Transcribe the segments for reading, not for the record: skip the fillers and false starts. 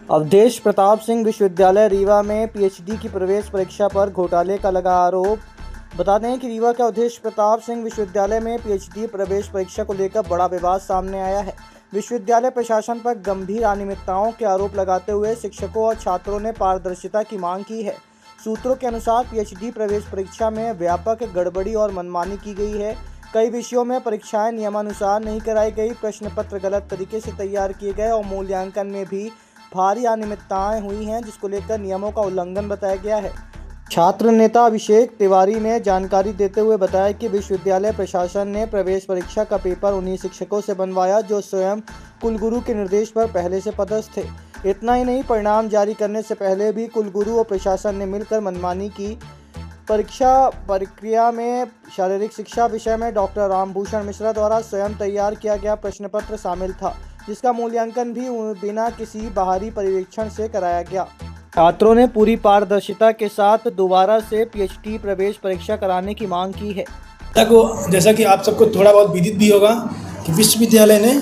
अवधेश प्रताप सिंह विश्वविद्यालय रीवा में पीएचडी की प्रवेश परीक्षा पर घोटाले का लगा आरोप। बता दें कि रीवा के अवधेश प्रताप सिंह विश्वविद्यालय में पीएचडी प्रवेश परीक्षा को लेकर बड़ा विवाद सामने आया है। विश्वविद्यालय प्रशासन पर गंभीर अनियमितताओं के आरोप लगाते हुए शिक्षकों और छात्रों ने पारदर्शिता की मांग की है। सूत्रों के अनुसार पीएचडी प्रवेश परीक्षा में व्यापक गड़बड़ी और मनमानी की गई है। कई विषयों में परीक्षाएं नियमानुसार नहीं कराई गई, प्रश्न पत्र गलत तरीके से तैयार किए गए और मूल्यांकन में भी भारी अनियमितताएं हुई हैं, जिसको लेकर नियमों का उल्लंघन बताया गया है। छात्र नेता अभिषेक तिवारी ने जानकारी देते हुए बताया कि विश्वविद्यालय प्रशासन ने प्रवेश परीक्षा का पेपर उन्हीं शिक्षकों से बनवाया जो स्वयं कुलगुरु के निर्देश पर पहले से पदस्थ थे। इतना ही नहीं, परिणाम जारी करने से पहले भी कुलगुरु और प्रशासन ने मिलकर मनमानी की। परीक्षा प्रक्रिया में शारीरिक शिक्षा विषय में डॉक्टर रामभूषण मिश्रा द्वारा स्वयं तैयार किया गया प्रश्न पत्र शामिल था, जिसका मूल्यांकन भी बिना किसी बाहरी पर्यवेक्षण से कराया गया। छात्रों ने पूरी पारदर्शिता के साथ दोबारा से पीएचडी प्रवेश परीक्षा कराने की मांग की है। जैसा कि आप सबको थोड़ा बहुत विदित भी होगा कि विश्वविद्यालय ने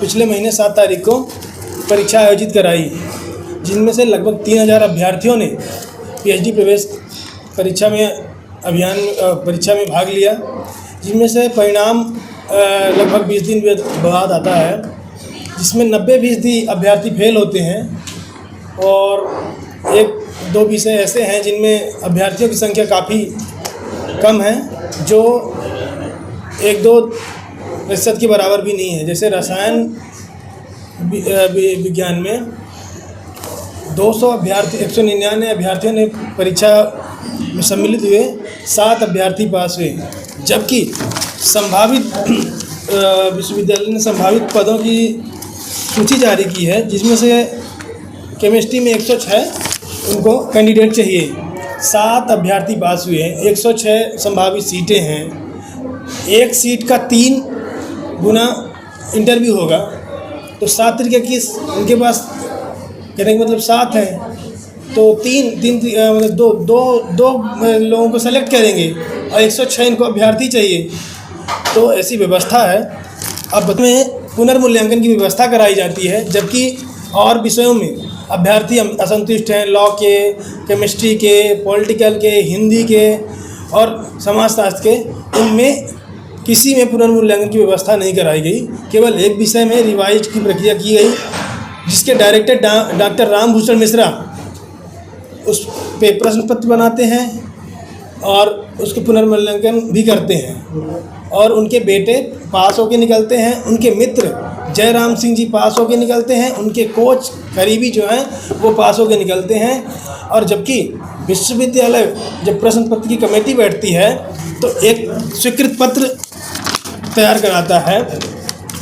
पिछले महीने 7 तारीख को परीक्षा आयोजित कराई, जिनमें से लगभग 3000 अभ्यर्थियों ने पीएचडी प्रवेश परीक्षा में भाग लिया, जिनमें से परिणाम लगभग 20 दिन बाद आता है, जिसमें 90% अभ्यर्थी फेल होते हैं और 1-2 विषय ऐसे हैं जिनमें अभ्यर्थियों की संख्या काफ़ी कम है, जो 1-2% के बराबर भी नहीं है। जैसे रसायन विज्ञान में 199 अभ्यर्थियों ने परीक्षा में सम्मिलित हुए, 7 अभ्यर्थी पास हुए, जबकि संभावित विश्वविद्यालय ने संभावित पदों की सूची जारी की है, जिसमें से केमिस्ट्री में 106 उनको कैंडिडेट चाहिए, 7 अभ्यर्थी पास हुए हैं, 106 संभावित सीटें हैं, एक सीट का 3 गुना इंटरव्यू होगा, तो 7 तरीके की उनके पास कहने का मतलब 7 हैं, तो मतलब दो लोगों को सेलेक्ट करेंगे और 106 इनको अभ्यर्थी चाहिए, तो ऐसी व्यवस्था है। अब में पुनर्मूल्यांकन की व्यवस्था कराई जाती है, जबकि और विषयों में अभ्यर्थी असंतुष्ट हैं, लॉ के, केमिस्ट्री के, पॉलिटिकल के, हिंदी के और समाजशास्त्र के, उनमें किसी में पुनर्मूल्यांकन की व्यवस्था नहीं कराई गई। केवल एक विषय में रिवाइज की प्रक्रिया की गई, जिसके डायरेक्टर डॉक्टर रामभूषण मिश्रा उस पे प्रश्न पत्र बनाते हैं और उसके पुनर्मूल्यांकन भी करते हैं, और उनके बेटे पास होकर निकलते हैं, उनके मित्र जयराम सिंह जी पास होकर निकलते हैं, उनके कोच करीबी जो हैं वो पास होकर निकलते हैं। और जबकि विश्वविद्यालय जब प्रश्न पत्र की कमेटी बैठती है तो एक स्वीकृत पत्र तैयार कराता है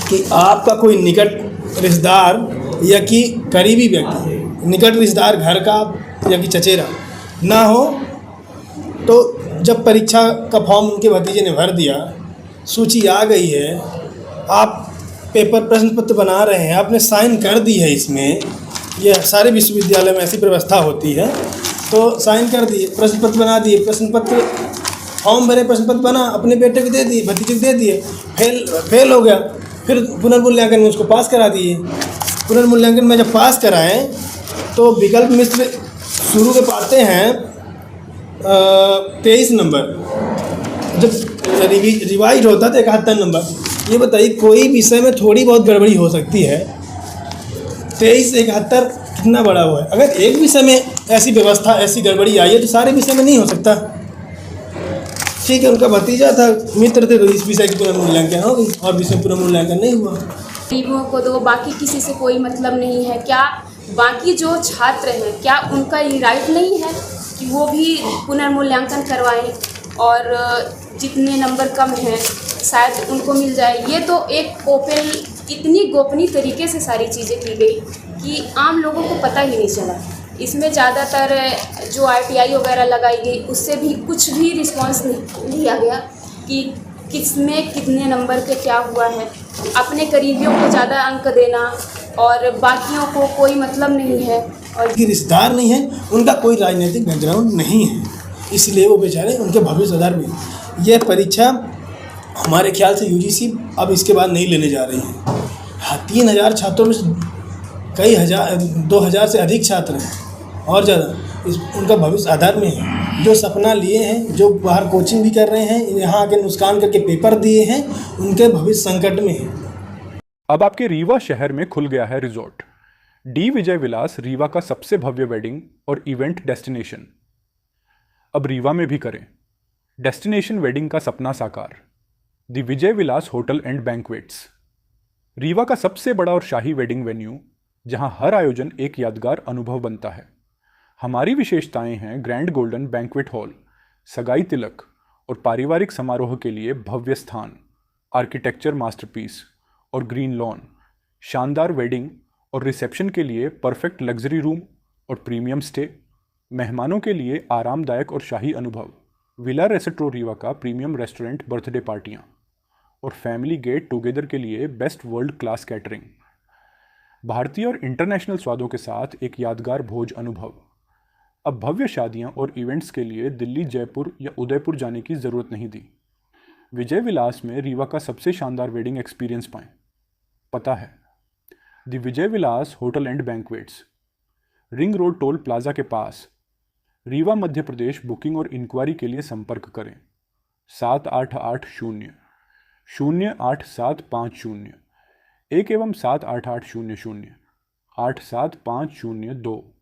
कि आपका कोई निकट रिश्तेदार या कि करीबी व्यक्ति, निकट रिश्तेदार घर का या कि चचेरा ना हो, तो जब परीक्षा का फॉर्म उनके भतीजे ने भर दिया, सूची आ गई है, आप पेपर प्रश्न पत्र बना रहे हैं, आपने साइन कर दी है इसमें, यह सारे विश्वविद्यालय में ऐसी व्यवस्था होती है, तो साइन कर दिए, प्रश्न पत्र बना दिए, प्रश्न पत्र फॉर्म भरे, प्रश्न पत्र बना, अपने बेटे को दे दिए, भतीजे को दे दिए, फेल हो गया, फिर पुनर्मूल्यांकन में उसको पास करा दिए। पुनर्मूल्यांकन में जब पास कराएं तो विकल्प मिश्र शुरू में पाते हैं 23 नंबर, जब रिवाइज होता तो 71 नंबर। ये बताइए, कोई विषय में थोड़ी बहुत गड़बड़ी हो सकती है, 23-71 कितना बड़ा हुआ है। अगर एक विषय में ऐसी व्यवस्था, ऐसी गड़बड़ी आई है तो सारे विषय में नहीं हो सकता। ठीक है, उनका भतीजा था, मित्र थे, तो इस विषय की पुनर्मूल्यांकन हो गई और विषय पुनर्मूल्यांकन नहीं हुआ। गरीबों को तो बाकी किसी से कोई मतलब नहीं है क्या? बाकी जो छात्र हैं, क्या उनका ये राइट नहीं है कि वो भी पुनर्मूल्यांकन करवाएं और जितने नंबर कम हैं शायद उनको मिल जाए? ये तो एक ओपन, इतनी गोपनीय तरीके से सारी चीज़ें की गई कि आम लोगों को पता ही नहीं चला। इसमें ज़्यादातर जो RTI वगैरह लगाई गई, उससे भी कुछ भी रिस्पांस नहीं लिया गया कि किसमें कितने नंबर पे क्या हुआ है। अपने करीबियों को ज़्यादा अंक देना और बाकियों को कोई मतलब नहीं है, और रिश्तेदार नहीं है, उनका कोई राजनीतिक बैकग्राउंड नहीं है, इसलिए वो बेचारे उनके भविष्य सुधार में। यह परीक्षा हमारे ख्याल से UGC अब इसके बाद नहीं लेने जा रही है। 3000 छात्रों में कई हजार 2000 से अधिक छात्र हैं और ज़्यादा उनका भविष्य आधार में है। जो सपना लिए हैं, जो बाहर कोचिंग भी कर रहे हैं, यहाँ आके नुकसान करके पेपर दिए हैं, उनके भविष्य संकट में है। अब आपके रीवा शहर में खुल गया है रिजॉर्ट डी विजय विलास, रीवा का सबसे भव्य वेडिंग और इवेंट डेस्टिनेशन। अब रीवा में भी करें डेस्टिनेशन वेडिंग का सपना साकार। The Vijay Vilas hotel and banquets, Rewa का सबसे बड़ा और शाही वेडिंग वेन्यू, जहां हर आयोजन एक यादगार अनुभव बनता है। हमारी विशेषताएं हैं ग्रैंड गोल्डन बैंक्वेट हॉल, सगाई तिलक और पारिवारिक समारोह के लिए भव्य स्थान, आर्किटेक्चर मास्टरपीस और ग्रीन लॉन, शानदार वेडिंग और रिसेप्शन के लिए परफेक्ट लग्जरी रूम और प्रीमियम स्टे, मेहमानों के लिए आरामदायक और शाही अनुभव, विला रेस्टोरेंट रीवा का प्रीमियम रेस्टोरेंट बर्थडे पार्टियाँ और फैमिली गेट टुगेदर के लिए बेस्ट वर्ल्ड क्लास कैटरिंग, भारतीय और इंटरनेशनल स्वादों के साथ एक यादगार भोज अनुभव। अब भव्य शादियां और इवेंट्स के लिए दिल्ली, जयपुर या उदयपुर जाने की ज़रूरत नहीं दी। विजय विलास में रीवा का सबसे शानदार वेडिंग एक्सपीरियंस पाएं। पता है the Vijay Vilas hotel and banquets, ring road toll plaza के पास, रीवा, मध्य प्रदेश। बुकिंग और इंक्वायरी के लिए संपर्क करें 7880-08750 1 एवं 7880-0875002।